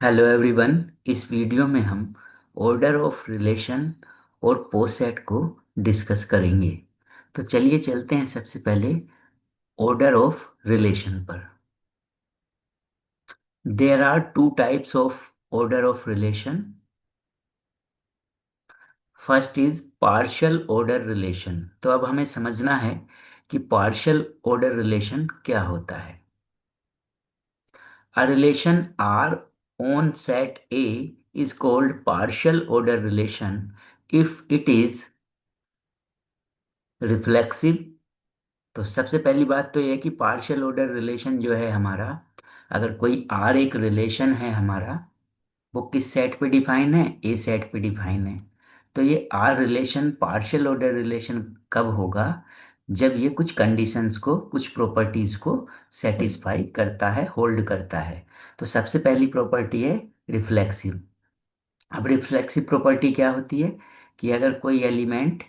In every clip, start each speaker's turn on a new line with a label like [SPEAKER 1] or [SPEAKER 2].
[SPEAKER 1] Hello everyone. इस video में हम ऑर्डर ऑफ रिलेशन और पोसेट को डिस्कस करेंगे। तो चलिए चलते हैं सबसे पहले ऑर्डर ऑफ रिलेशन पर। There are two types of order of relation. First is partial order relation. तो अब हमें समझना है कि पार्शियल ऑर्डर रिलेशन क्या होता है। A relation R on set A is called partial order relation if it is reflexive। तो सबसे पहली बात तो यह है कि पार्शियल ऑर्डर रिलेशन जो है हमारा, अगर कोई R एक रिलेशन है हमारा, वो किस सेट पे डिफाइन है? ए सेट पे डिफाइन है। तो ये R relation partial order relation कब होगा? जब ये कुछ कंडीशंस को, कुछ प्रॉपर्टीज को सेटिस्फाई करता है, होल्ड करता है। तो सबसे पहली प्रॉपर्टी है रिफ्लेक्सिव। अब रिफ्लेक्सिव प्रॉपर्टी क्या होती है कि अगर कोई एलिमेंट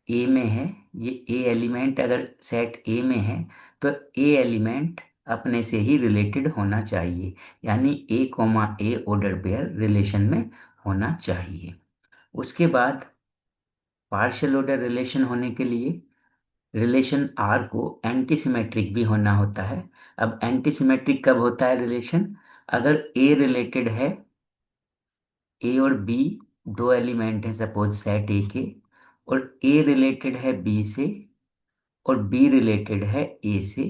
[SPEAKER 1] ए में है, ये ए एलिमेंट अगर सेट ए में है, तो ए एलिमेंट अपने से ही रिलेटेड होना चाहिए। यानी A coma A order pair relation में होना चाहिए। उसके बाद पार्शियल ऑर्डर रिलेशन होने के लिए रिलेशन आर को एंटीसिमेट्रिक भी होना होता है। अब एंटीसिमेट्रिक कब होता है रिलेशन? अगर ए रिलेटेड है, ए और बी दो एलिमेंट हैं सपोज सेट ए के, और ए रिलेटेड है बी से और बी रिलेटेड है ए से,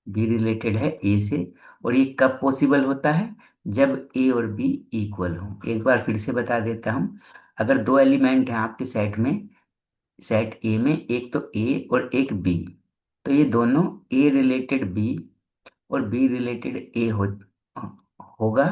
[SPEAKER 1] बी रिलेटेड है ए से। और ये कब पॉसिबल होता है? जब ए और बी इक्वल हो। एक बार फिर से बता देता हूँ। अगर दो एलिमेंट हैं आपके सेट में, सेट ए में एक तो ए और एक बी, तो ये दोनों ए related B or B related ए होगा।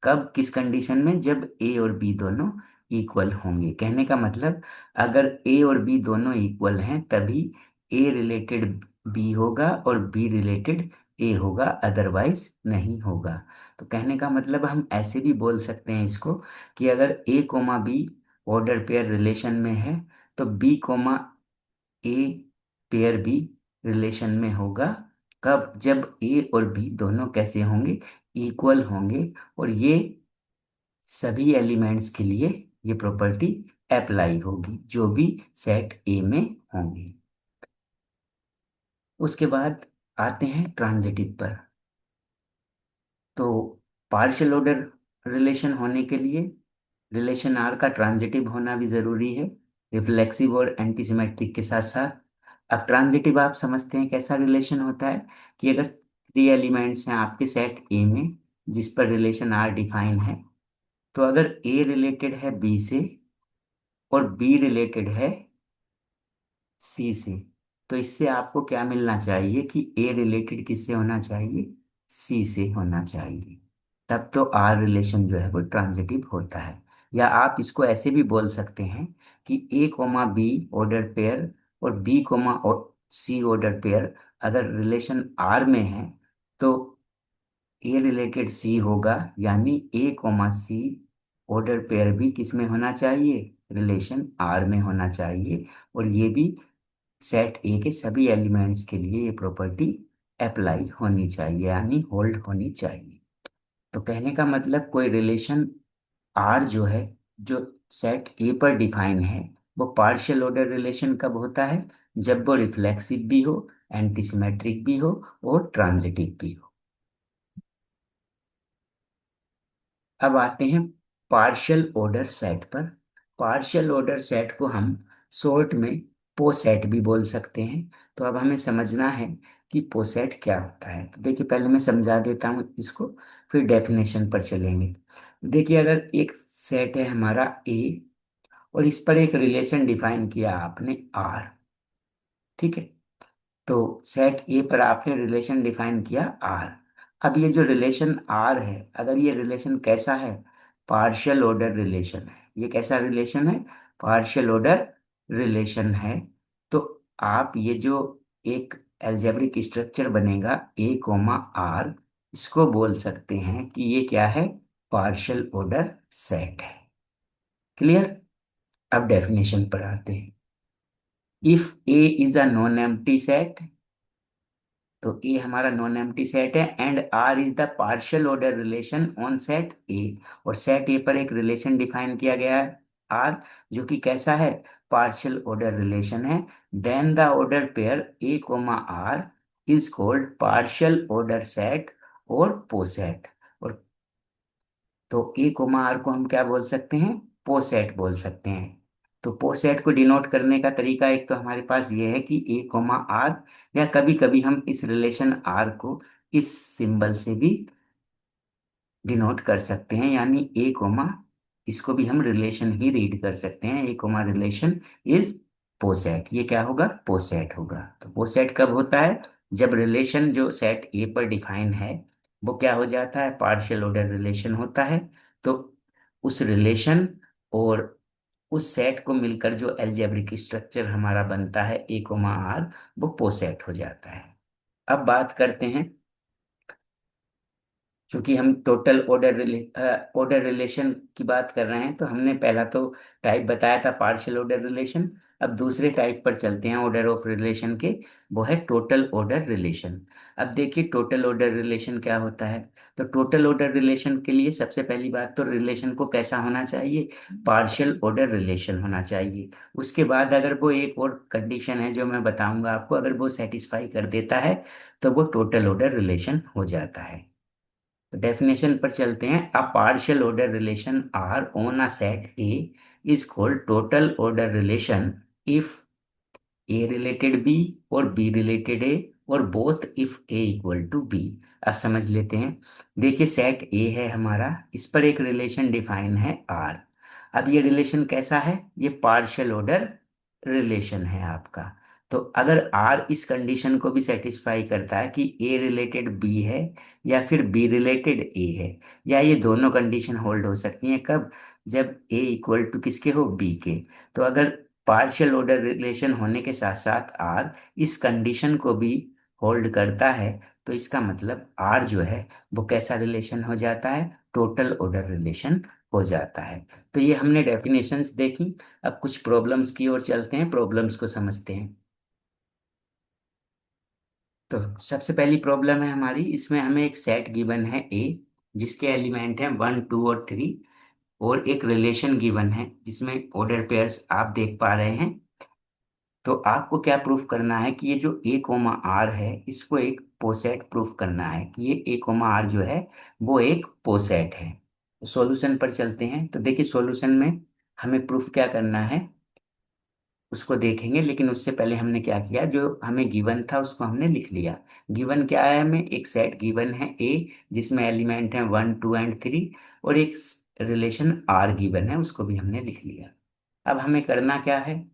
[SPEAKER 1] कब, किस कंडीशन में? जब ए और बी दोनों इक्वल होंगे। कहने का मतलब, अगर ए और बी दोनों इक्वल हैं तभी ए रिलेटेड बी होगा और बी रिलेटेड ए होगा, अदरवाइज नहीं होगा। तो कहने का मतलब हम ऐसे भी बोल सकते हैं इसको कि अगर A comma B order pair relation में है, तो B comma A pair B relation में होगा। कब? जब ए और बी दोनों कैसे होंगे? इक्वल होंगे। और ये सभी एलिमेंट्स के लिए ये प्रॉपर्टी अप्लाई होगी जो भी सेट ए में होंगे। उसके बाद आते हैं ट्रांजिटिव पर। तो पार्शियल ऑर्डर रिलेशन होने के लिए रिलेशन आर का ट्रांजिटिव होना भी जरूरी है, रिफ्लेक्सिव और एंटीसिमेट्रिक के साथ साथ। अब ट्रांजिटिव आप समझते हैं कैसा रिलेशन होता है कि अगर थ्री एलिमेंट्स हैं आपके सेट ए में जिस पर रिलेशन आर डिफाइन है, तो अगर ए रिलेटेड है बी से और बी रिलेटेड है सी से, तो इससे आपको क्या मिलना चाहिए कि ए रिलेटेड किससे होना चाहिए? सी से होना चाहिए। तब तो आर रिलेशन जो है वो ट्रांजिटिव होता है। या आप इसको ऐसे भी बोल सकते हैं कि A comma B order pair और B comma C order pair अगर रिलेशन आर में है, तो ए रिलेटेड सी होगा। यानी A comma C order pair भी किस में होना चाहिए? रिलेशन आर में होना चाहिए। और ये भी सेट ए के सभी एलिमेंट्स के लिए ये प्रॉपर्टी अप्लाई होनी चाहिए, यानी होल्ड होनी चाहिए। तो कहने का मतलब कोई रिलेशन आर जो है, जो सेट ए पर डिफाइन है, वो पार्शियल ऑर्डर रिलेशन कब होता है? जब वो रिफ्लेक्सिव भी हो, एंटीसिमेट्रिक भी हो और ट्रांजिटिव भी हो। अब आते हैं पार्शियल ऑर्डर सेट पर। पार्शियल ऑर्डर सेट को हम शॉर्ट में पोसेट भी बोल सकते हैं। तो अब हमें समझना है कि पोसेट क्या होता है। तो देखिए, पहले मैं समझा देता हूँ इसको, फिर डेफिनेशन पर चलेंगे। देखिए, अगर एक सेट है हमारा ए और इस पर एक रिलेशन डिफाइन किया आपने आर, ठीक है? तो सेट ए पर आपने रिलेशन डिफाइन किया आर। अब ये जो रिलेशन आर है, अगर ये रिलेशन कैसा है? पार्शियल ऑर्डर रिलेशन है। ये कैसा रिलेशन है? पार्शियल ऑर्डर रिलेशन है। तो आप ये जो एक एल्जेब्रिक स्ट्रक्चर बनेगा ए कोमा आर, इसको बोल सकते हैं कि ये क्या है? पार्शियल ऑर्डर सेट है। क्लियर? अब डेफिनेशन पर आते हैं। If A is a non empty set, तो ए हमारा नॉन एम्प्टी सेट है and R is the partial order relation on set A. और सेट ए पर एक रिलेशन डिफाइन किया गया है आर, जो कि कैसा है, पार्शियल ऑर्डर रिलेशन है। Then the order pair A comma R is called partial order set or poset. और तो ए कोमा आर को हम क्या बोल सकते हैं, पोसेट बोल सकते हैं। तो पोसेट को डिनोट करने का तरीका एक तो हमारे पास ये है कि ए कोमा आर, या कभी कभी हम इस रिलेशन आर को इस सिंबल से भी डिनोट कर सकते हैं, यानी ए कोमा, इसको भी हम रिलेशन ही रीड कर सकते हैं, ए कोमा रिलेशन इज पोसेट। ये क्या होगा, पोसेट होगा। तो पोसेट कब होता है, जब रिलेशन जो सेट ए पर डिफाइन है वो क्या हो जाता है, पार्शियल ऑर्डर रिलेशन होता है। तो उस रिलेशन और उस सेट को मिलकर जो एल्जेब्रिक स्ट्रक्चर हमारा बनता है ए कोमा आर, वो पोसेट हो जाता है। अब बात करते हैं, क्योंकि हम टोटल ऑर्डर रिलेशन की बात कर रहे हैं, तो हमने पहला तो टाइप बताया था पार्शियल ऑर्डर रिलेशन। अब दूसरे टाइप पर चलते हैं ऑर्डर ऑफ रिलेशन के, वो है टोटल ऑर्डर रिलेशन। अब देखिए टोटल ऑर्डर रिलेशन क्या होता है। तो टोटल ऑर्डर रिलेशन के लिए सबसे पहली बात तो रिलेशन को कैसा होना चाहिए, पार्शियल ऑर्डर रिलेशन होना चाहिए। उसके बाद अगर वो एक और कंडीशन है जो मैं बताऊंगा आपको, अगर वो सेटिस्फाई कर देता है तो वो टोटल ऑर्डर रिलेशन हो जाता है। तो डेफिनेशन पर चलते हैं। A partial order relation R on a set A is called total order relation if A related B or B related A, or both if A equal to B. अब समझ लेते हैं। देखिए सेट ए है हमारा, इस पर एक रिलेशन डिफाइन है आर। अब ये रिलेशन कैसा है, ये पार्शियल ऑर्डर रिलेशन है आपका। तो अगर आर इस कंडीशन को भी सेटिस्फाई करता है कि ए रिलेटेड बी है या फिर बी रिलेटेड ए है, या ये दोनों कंडीशन होल्ड हो सकती हैं कब, जब ए इक्वल टू किसके हो, बी के। तो अगर पार्शियल ऑर्डर रिलेशन होने के साथ साथ आर इस कंडीशन को भी होल्ड करता है, तो इसका मतलब आर जो है वो कैसा रिलेशन हो जाता है, टोटल ऑर्डर रिलेशन हो जाता है। तो ये हमने डेफिनेशंस देखी। अब कुछ प्रॉब्लम्स की ओर चलते हैं, प्रॉब्लम्स को समझते हैं। तो सबसे पहली प्रॉब्लम है हमारी, इसमें हमें एक सेट गिवन है ए, जिसके एलिमेंट हैं 1 2 और 3, और एक रिलेशन गिवन है जिसमें ऑर्डर पेयर्स आप देख पा रहे हैं। तो आपको क्या प्रूफ करना है कि ये जो ए कोमा आर है, इसको एक पोसेट प्रूफ करना है कि ये ए कोमा आर जो है वो एक पोसेट है। तो सॉल्यूशन पर चलते हैं। तो देखिए सॉल्यूशन में हमें प्रूफ क्या करना है उसको देखेंगे, लेकिन उससे पहले हमने क्या किया, जो हमें गिवन था उसको हमने लिख लिया। गिवन क्या है, हमें एक सेट गिवन है ए, जिसमें एलिमेंट है 1 2 एंड 3, और एक रिलेशन आर गिवन है, उसको भी हमने लिख लिया। अब हमें करना क्या है,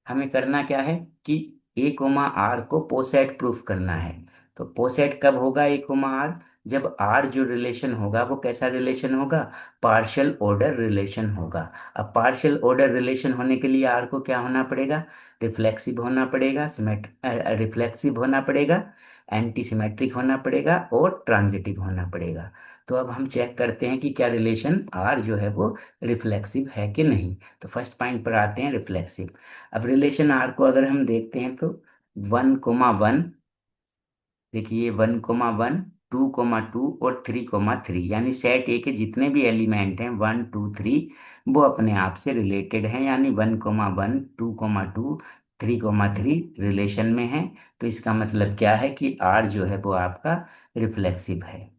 [SPEAKER 1] हमें करना क्या है कि ए कोमा आर को पोसेट प्रूफ करना है। तो पोसेट कब होगा ए कोमा आर, जब आर जो रिलेशन होगा वो कैसा रिलेशन होगा, पार्शियल ऑर्डर रिलेशन होगा। अब पार्शियल ऑर्डर रिलेशन होने के लिए आर को क्या होना पड़ेगा, रिफ्लेक्सिव होना पड़ेगा, रिफ्लेक्सिव होना पड़ेगा, एंटी सिमेट्रिक होना पड़ेगा, और ट्रांजिटिव होना पड़ेगा। तो अब हम चेक करते हैं कि क्या रिलेशन आर जो है वो रिफ्लेक्सिव है कि नहीं। तो फर्स्ट पॉइंट पर आते हैं, रिफ्लेक्सिव। अब रिलेशन आर को अगर हम देखते हैं तो 1 1, देखिए 1 1, 2 2 और 3 3, यानी सेट ए के जितने भी एलिमेंट हैं 1 2 3, वो अपने आप से रिलेटेड हैं, यानी 1 1 2 2 3 रिलेशन में है। तो इसका मतलब क्या है कि आर जो है वो आपका रिफ्लेक्सिव है।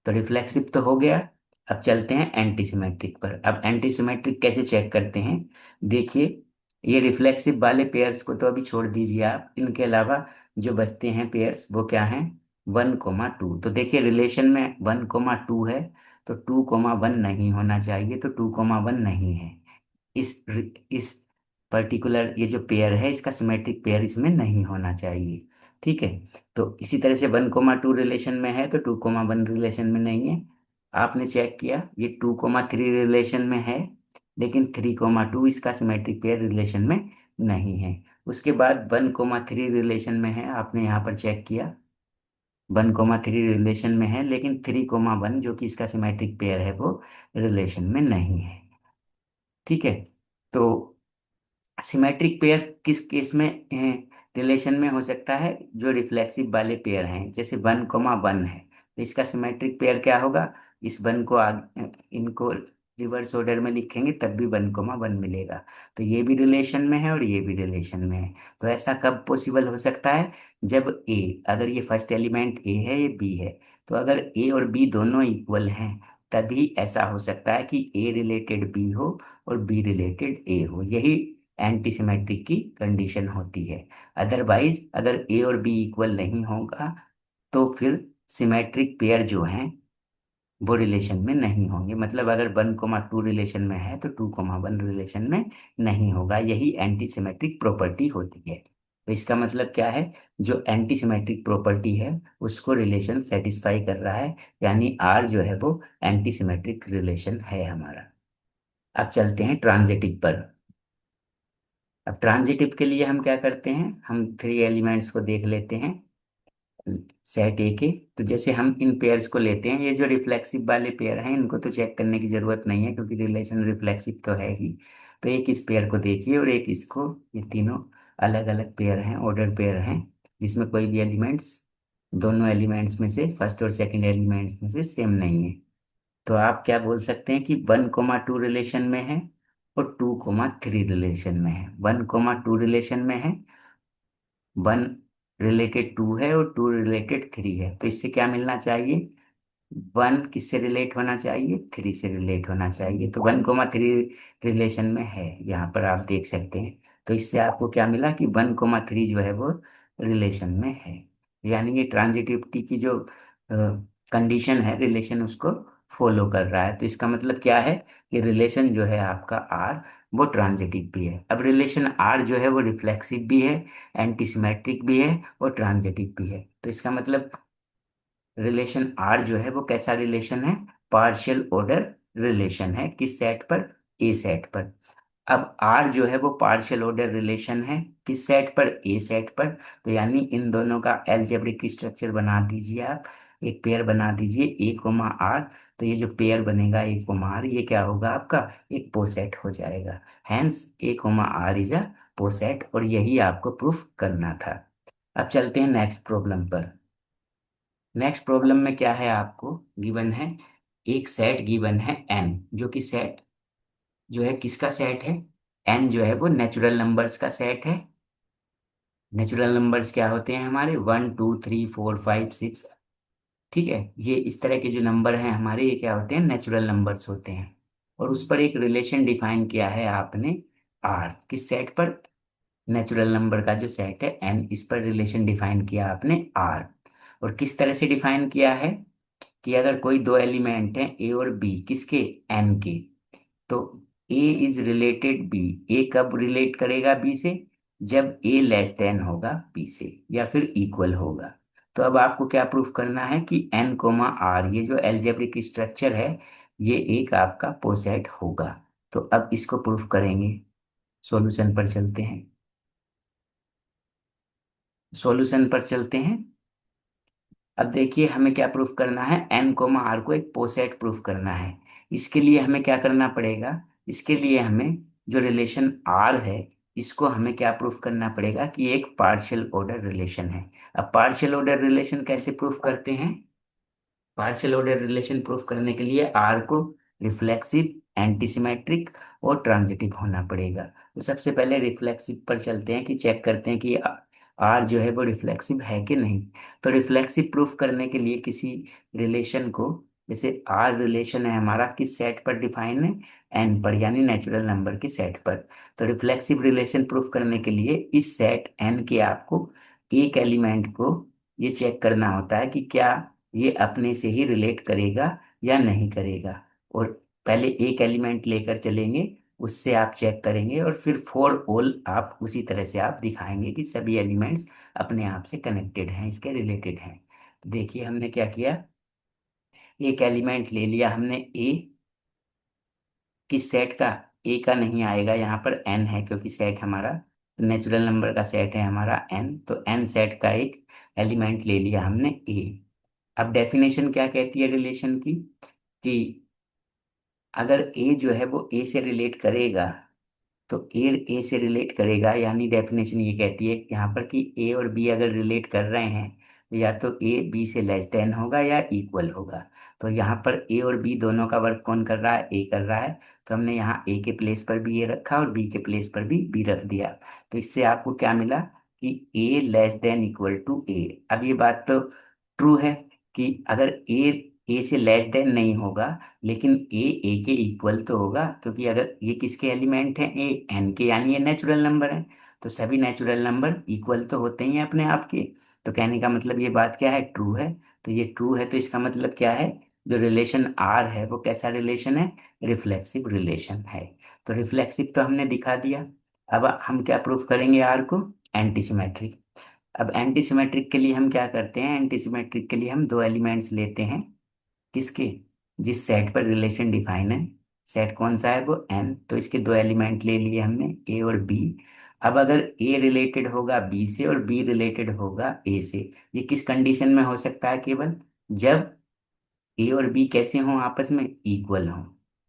[SPEAKER 1] तो रिफ्लेक्सिव तो हो गया। अब चलते हैं एंटीसिमेट्रिक पर। अब एंटीसिमेट्रिक कैसे चेक करते हैं, देखिए ये रिफ्लेक्सिव वाले पेयर्स को तो अभी छोड़ दीजिए आप, इनके अलावा जो बचते हैं पेयर्स वो क्या हैं, 1 2। तो देखिए रिलेशन में 1 2 है, तो 2 1 नहीं होना चाहिए, तो 2 1 नहीं है। इस पर्टिकुलर ये जो पेयर है इसका सिमेट्रिक पेयर इसमें नहीं होना चाहिए। ठीक है। तो इसी तरह से 1 2 रिलेशन में है तो 2 1 रिलेशन में नहीं है। आपने चेक किया ये 2 3 रिलेशन में है, लेकिन 3 2 इसका सिमेट्रिक पेयर रिलेशन में नहीं है। उसके बाद 1 3 रिलेशन में है, आपने यहाँ पर चेक किया 1 3 रिलेशन में है, लेकिन 3 1 जो कि इसका सिमेट्रिक पेयर है वो रिलेशन में नहीं है। ठीक है। तो सिमेट्रिक पेयर किस केस में रिलेशन में हो सकता है जो रिफ्लेक्सिव वाले पेयर हैं, जैसे 1,1 है, तो इसका सिमेट्रिक पेयर क्या होगा? इस वन को इनको रिवर्स ऑर्डर में लिखेंगे तब भी 1,1 मिलेगा। तो ये भी रिलेशन में है और ये भी रिलेशन में है। तो ऐसा कब पॉसिबल हो सकता है? जब ए, अगर ये फर्स्ट एलिमेंट ए है, ये बी है, तो अगर ए और बी दोनों इक्वल हैं, तभी ऐसा हो सकता है कि ए रिलेटेड बी हो और बी रिलेटेड ए हो। यही एंटी सिमेट्रिक की कंडीशन होती है। अदरवाइज अगर ए और बी इक्वल नहीं होगा तो फिर सिमेट्रिक पेयर जो हैं वो रिलेशन में नहीं होंगे। मतलब अगर 1,2 रिलेशन में है तो 2,1 रिलेशन में नहीं होगा। यही एंटी सिमेट्रिक प्रॉपर्टी होती है। तो इसका मतलब क्या है? जो एंटी सिमेट्रिक प्रॉपर्टी है उसको रिलेशन सेटिस्फाई कर रहा है, यानी आर जो है वो एंटी सिमेट्रिक रिलेशन है हमारा। अब चलते हैं ट्रांजिटिव पर। अब ट्रांजिटिव के लिए हम क्या करते हैं, हम थ्री एलिमेंट्स को देख लेते हैं सेट ए के। तो जैसे हम इन पेयर्स को लेते हैं, ये जो रिफ्लेक्सिव वाले पेयर हैं इनको तो चेक करने की जरूरत नहीं है क्योंकि रिलेशन रिफ्लेक्सिव तो है ही। तो एक इस पेयर को देखिए और एक इसको, ये तीनों अलग अलग पेयर हैं, ऑर्डर पेयर हैं, जिसमें कोई भी एलिमेंट्स, दोनों एलिमेंट्स में से फर्स्ट और सेकंड एलिमेंट्स में से सेम नहीं है। तो आप क्या बोल सकते हैं कि 1,2 रिलेशन में है और 2,3 रिलेशन में है। 1,2 रिलेशन में है, 1 रिलेटेड 2 है और 2 रिलेटेड 3 है। तो इससे क्या मिलना चाहिए? 1 किससे रिलेट होना चाहिए? 3 से रिलेट होना चाहिए। तो 1,3 रिलेशन में है, यहाँ पर आप देख सकते हैं। तो इससे आपको क्या मिला कि 1,3 जो है वो रिलेशन में है। यानी ये ट्रांजिटिविटी की जो कंडीशन है, रिलेशन उसको फॉलो कर रहा है। तो इसका मतलब क्या है कि रिलेशन जो है आपका आर वो ट्रांजिटिव भी है। अब रिलेशन आर जो है वो रिफ्लेक्सिव भी है, एंटीसिमेट्रिक भी है और ट्रांजिटिव भी है। तो इसका मतलब रिलेशन आर जो है वो कैसा रिलेशन है? पार्शियल ऑर्डर रिलेशन है। किस सेट पर? ए सेट पर। अब आर जो है वो पार्शियल ऑर्डर रिलेशन है किस सेट पर? ए सेट पर। तो यानी इन दोनों का अलजेब्रिक स्ट्रक्चर बना दीजिए आप, एक पेयर बना दीजिए ए कोमा आर। तो ये जो पेयर बनेगा ए कोमा आर, ये क्या होगा आपका? एक पोसेट हो जाएगा। Hence A comma R is a poset, और यही आपको प्रूफ करना था। अब चलते हैं नेक्स्ट प्रॉब्लम पर। नेक्स्ट प्रॉब्लम में क्या है, आपको गिवन है एक सेट गिवन है एन, जो कि सेट जो है किसका सेट है? एन जो है वो नेचुरल नंबर्स का सेट है। नेचुरल नंबर्स क्या होते हैं हमारे? 1, 2, 3, 4, 5, 6। ठीक है, ये इस तरह के जो नंबर हैं हमारे, ये क्या होते हैं? नेचुरल नंबर्स होते हैं। और उस पर एक रिलेशन डिफाइन किया है आपने आर, किस सेट पर? नेचुरल नंबर का जो सेट है एन, इस पर रिलेशन डिफाइन किया आपने आर। और किस तरह से डिफाइन किया है कि अगर कोई दो एलिमेंट हैं ए और बी, किसके? एन के, तो ए इज रिलेटेड बी। ए कब रिलेट करेगा बी से? जब ए लेस देन होगा बी से या फिर इक्वल होगा। तो अब आपको क्या प्रूफ करना है कि एन कोमा आर, ये जो एल्जेब्रिक स्ट्रक्चर है, ये एक आपका पोसेट होगा। तो अब इसको प्रूफ करेंगे। सॉल्यूशन पर चलते हैं। सॉल्यूशन पर चलते हैं। अब देखिए हमें क्या प्रूफ करना है, एन कोमा आर को एक पोसेट प्रूफ करना है। इसके लिए हमें क्या करना पड़ेगा? इसके लिए हमें जो रिलेशन आर है, इसको हमें क्या प्रूफ करना पड़ेगा कि एक पार्शियल ऑर्डर रिलेशन है। अब पार्शियल ऑर्डर रिलेशन कैसे प्रूफ करते हैं? पार्शियल ऑर्डर रिलेशन प्रूफ करने के लिए आर को रिफ्लेक्सिव, एंटीसिमेट्रिक और ट्रांजिटिव होना पड़ेगा। तो सबसे पहले रिफ्लेक्सिव पर चलते हैं कि चेक करते हैं कि आर जो है वो रिफ्लेक्सिव है कि नहीं। तो रिफ्लेक्सिव प्रूफ करने के लिए किसी रिलेशन को, जैसे आर रिलेशन है हमारा किस सेट पर डिफाइन है? एन पर, यानी नेचुरल नंबर के सेट पर। तो रिफ्लेक्सिव रिलेशन प्रूफ करने के लिए इस सेट एन के आपको एक एलिमेंट को ये चेक करना होता है कि क्या ये अपने से ही रिलेट करेगा या नहीं करेगा। और पहले एक एलिमेंट लेकर चलेंगे, उससे आप चेक करेंगे और फिर फॉर ऑल आप उसी तरह से आप दिखाएंगे कि सभी एलिमेंट्स अपने आप से कनेक्टेड हैं, इसके रिलेटेड हैं। देखिए हमने क्या किया, एक एलिमेंट ले लिया हमने ए, किस सेट का? ए का नहीं आएगा, यहाँ पर एन है क्योंकि सेट हमारा नेचुरल नंबर का सेट है हमारा एन। तो एन सेट का एक एलिमेंट ले लिया हमने ए। अब डेफिनेशन क्या कहती है रिलेशन की, कि अगर ए जो है वो ए से रिलेट करेगा तो ए से रिलेट करेगा, यानी डेफिनेशन ये कहती है यहाँ पर कि ए और बी अगर रिलेट कर रहे हैं तो या तो ए बी से लेस देन होगा या इक्वल होगा। तो यहाँ पर ए और बी दोनों का वर्क कौन कर रहा है, ए कर रहा है। तो हमने यहाँ ए के प्लेस पर भी ए रखा और बी के प्लेस पर भी बी रख दिया। तो इससे आपको क्या मिला कि ए लेस देन इक्वल टू ए। अब ये बात तो ट्रू है कि अगर ए से लेस देन नहीं होगा, लेकिन ए के इक्वल तो होगा, क्योंकि अगर ये किसके एलिमेंट हैं, ए एन के, यानी ये नेचुरल नंबर है। तो सभी नेचुरल नंबर इक्वल तो होते ही हैं अपने आप के। तो कहने का मतलब ये बात क्या है, ट्रू है। तो ये ट्रू है तो इसका मतलब क्या है, जो रिलेशन आर है वो कैसा रिलेशन है, रिफ्लेक्सिव रिलेशन है। तो रिफ्लेक्सिव तो हमने दिखा दिया। अब हम क्या प्रूफ करेंगे आर को, एंटीसिमेट्रिक। अब एंटीसिमेट्रिक के लिए हम क्या करते हैं, एंटीसिमेट्रिक के लिए हम दो एलिमेंट्स लेते हैं। किसके, जिस सेट पर रिलेशन डिफाइन है। सेट कौन सा है, वो एन। तो इसके दो एलिमेंट ले लिए हमने, ए और बी। अब अगर ए रिलेटेड होगा बी से और बी रिलेटेड होगा ए से, ये किस कंडीशन में हो सकता है, केवल जब ए और बी कैसे हों, आपस में इक्वल हों।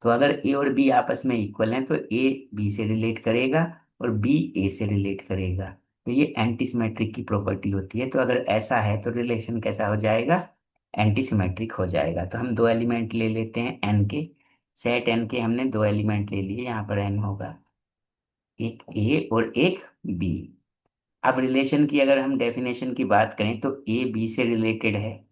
[SPEAKER 1] तो अगर ए और बी आपस में इक्वल हैं तो ए बी से रिलेट करेगा और बी ए से रिलेट करेगा। तो ये एंटीसिमेट्रिक की प्रॉपर्टी होती है। तो अगर ऐसा है तो रिलेशन कैसा हो जाएगा, एंटीसिमेट्रिक हो जाएगा। तो हम दो एलिमेंट ले लेते हैं एन के। सेट एन के हमने दो एलिमेंट ले लिए, यहाँ पर एन होगा, एक ए और एक बी। अब रिलेशन की अगर हम डेफिनेशन की बात करें तो ए बी से रिलेटेड है,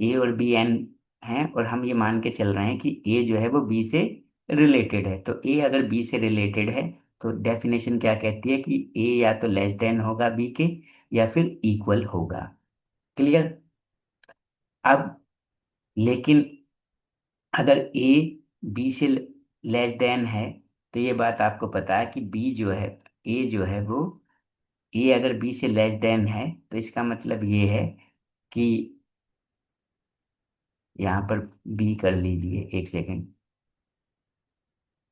[SPEAKER 1] ए और बी एन हैं, और हम ये मान के चल रहे हैं कि ए जो है वो बी से रिलेटेड है। तो ए अगर बी से रिलेटेड है तो डेफिनेशन क्या कहती है कि ए या तो लेस देन होगा बी के या फिर इक्वल होगा। क्लियर। अब लेकिन अगर ए बी से लेस देन है, तो ये बात आपको पता है कि बी जो है, ए जो है वो, ए अगर बी से लेस देन है तो इसका मतलब ये है कि, यहाँ पर बी कर लीजिए एक सेकेंड।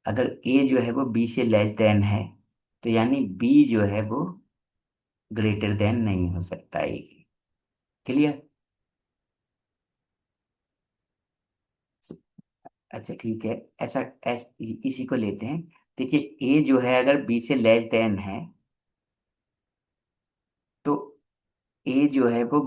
[SPEAKER 1] अगर ए जो है वो बी से लेस देन है तो यानी बी जो है वो ग्रेटर देन नहीं हो सकता ए के। क्लियर। अच्छा ठीक है, इसी को लेते हैं। देखिए ए जो है अगर बी से लेस देन है तो ए जो है वो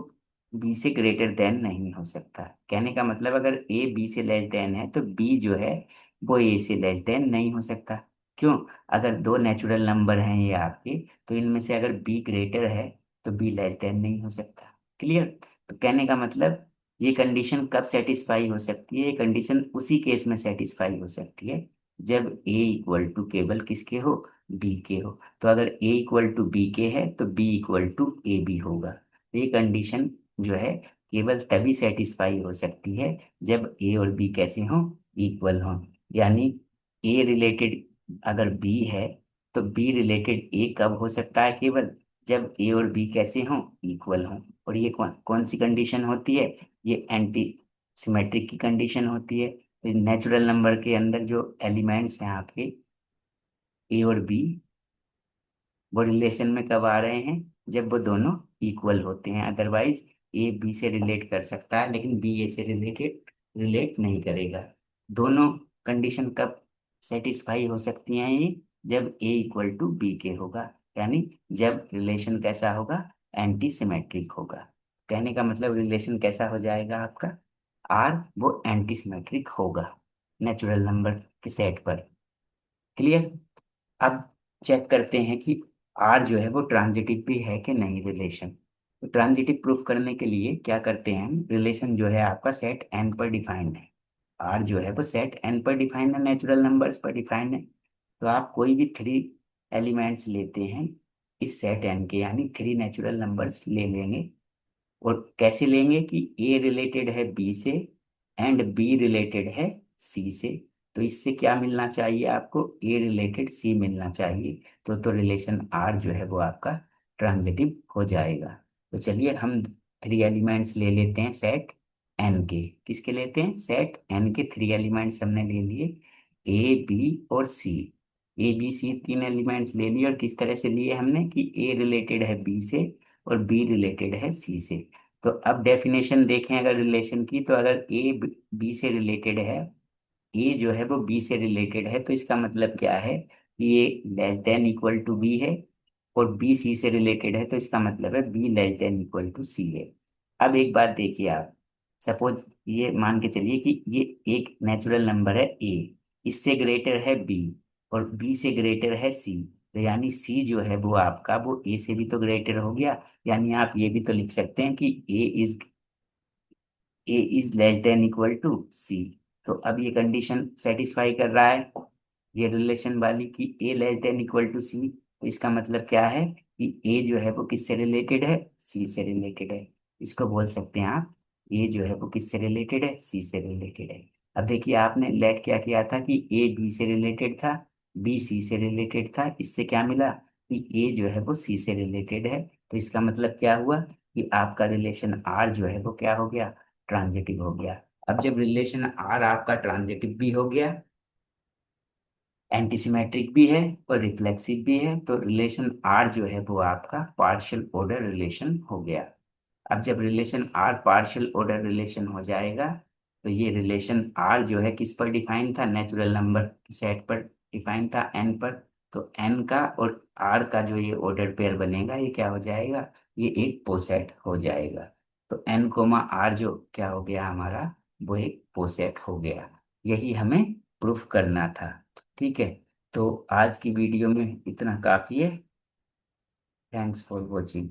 [SPEAKER 1] बी से ग्रेटर देन नहीं हो सकता। कहने का मतलब अगर ए बी से लेस देन है तो बी जो है वो ए से लेस देन नहीं हो सकता। क्यों, अगर दो नेचुरल नंबर हैं ये आपके, तो इनमें से अगर बी ग्रेटर है तो बी लेस देन नहीं हो सकता। क्लियर। तो कहने का मतलब ये कंडीशन कब सेटिस्फाई हो सकती है, ये कंडीशन उसी केस में सेटिस्फाई हो सकती है जब ए इक्वल टू केवल किसके हो, बी के हो। तो अगर ए इक्वल टू बी के है तो B equal to A B होगा। ये कंडीशन जो है केवल तभी सेटिस्फाई हो सकती है जब ए और बी कैसे हों, इक्वल हों। यानी ए रिलेटेड अगर बी है तो बी रिलेटेड ए कब हो सकता है, केवल जब ए और बी कैसे हों, इक्वल हों। और ये कौन कौन सी कंडीशन होती है, ये एंटी सिमेट्रिक की कंडीशन होती है। नेचुरल नंबर के अंदर जो एलिमेंट्स हैं आपके ए और बी, वो रिलेशन में कब आ रहे हैं, जब वो दोनों इक्वल होते हैं। अदरवाइज ए बी से रिलेट कर सकता है लेकिन बी ए से रिलेट नहीं करेगा। दोनों कंडीशन कब सेटिस्फाई हो सकती हैं ये, जब ए इक्वल टू बी के होगा, यानी जब रिलेशन कैसा होगा, एंटी सिमेट्रिक होगा। कहने का मतलब रिलेशन कैसा हो जाएगा आपका, आर वो एंटी सिमेट्रिक होगा नेचुरल नंबर के सेट पर। क्लियर। अब चेक करते हैं कि आर जो है वो ट्रांजिटिव भी है कि नहीं रिलेशन। तो ट्रांजिटिव प्रूफ करने के लिए क्या करते हैं हम, रिलेशन जो है आपका सेट एन पर डिफाइंड है। आर जो है वो सेट एन पर डिफाइंड है, नेचुरल नंबर्स पर डिफाइंड है। तो आप कोई भी थ्री एलिमेंट्स लेते हैं इस सेट एन के, यानी थ्री नेचुरल नंबर्स ले लेंगे। और कैसे लेंगे कि ए रिलेटेड है बी से एंड बी रिलेटेड है सी से। तो इससे क्या मिलना चाहिए आपको, ए रिलेटेड सी मिलना चाहिए। तो रिलेशन आर जो है वो आपका ट्रांजिटिव हो जाएगा। तो चलिए हम थ्री एलिमेंट्स ले लेते हैं सेट एन के। किसके लेते हैं, सेट एन के थ्री एलिमेंट्स हमने ले लिए, ए बी और सी। ए बी सी तीन एलिमेंट्स ले लिए, और किस तरह से लिए हमने कि ए रिलेटेड है बी से और बी रिलेटेड है सी से। तो अब डेफिनेशन देखें अगर रिलेशन की, तो अगर ए बी से रिलेटेड है, ए जो है वो बी से रिलेटेड है, तो इसका मतलब क्या है A less than equal to B है और बी सी से रिलेटेड है, तो इसका मतलब है B less than equal to C है। अब एक बात देखिए आप, सपोज ये मान के चलिए कि ये एक नेचुरल नंबर है ए, इससे ग्रेटर है बी और बी से ग्रेटर है सी, तो यानी सी जो है वो आपका वो ए से भी तो ग्रेटर हो गया। यानी आप ये भी तो लिख सकते हैं कि A is less than equal to C. तो अब ये कंडीशन सेटिस्फाई कर रहा है ये रिलेशन वाली कि ए less than equal to C, तो इसका मतलब क्या है कि ए जो है वो किससे रिलेटेड है, सी से रिलेटेड है। इसको बोल सकते हैं आप, ए जो है वो किससे रिलेटेड है, सी से रिलेटेड है। अब देखिए आपने लेट क्या किया था कि ए बी से रिलेटेड था, बी सी से रिलेटेड था, इससे क्या मिला कि ए जो है वो सी से रिलेटेड है। तो इसका मतलब क्या हुआ कि आपका रिलेशन आर जो है वो क्या हो गया, ट्रांजिटिव हो गया। अब जब रिलेशन आर आपका ट्रांजिटिव भी हो गया, एंटीसिमेट्रिक भी है और रिफ्लेक्सिव भी है, तो रिलेशन आर जो है वो आपका पार्शियल ऑर्डर रिलेशन हो गया। अब जब relation R partial order relation हो जाएगा, तो ये रिलेशन आर जो है किस पर डिफाइन था, नेचुरल नंबर सेट पर डिफाइन था, एन पर। तो एन का और आर का जो ये ऑर्डर पेयर बनेगा ये क्या हो जाएगा, ये एक पोसेट हो जाएगा। तो एन कोमा आर जो क्या हो गया हमारा, वो एक पोसेट हो गया। यही हमें प्रूफ करना था। ठीक है, तो आज की वीडियो में इतना काफी है। Thanks for watching.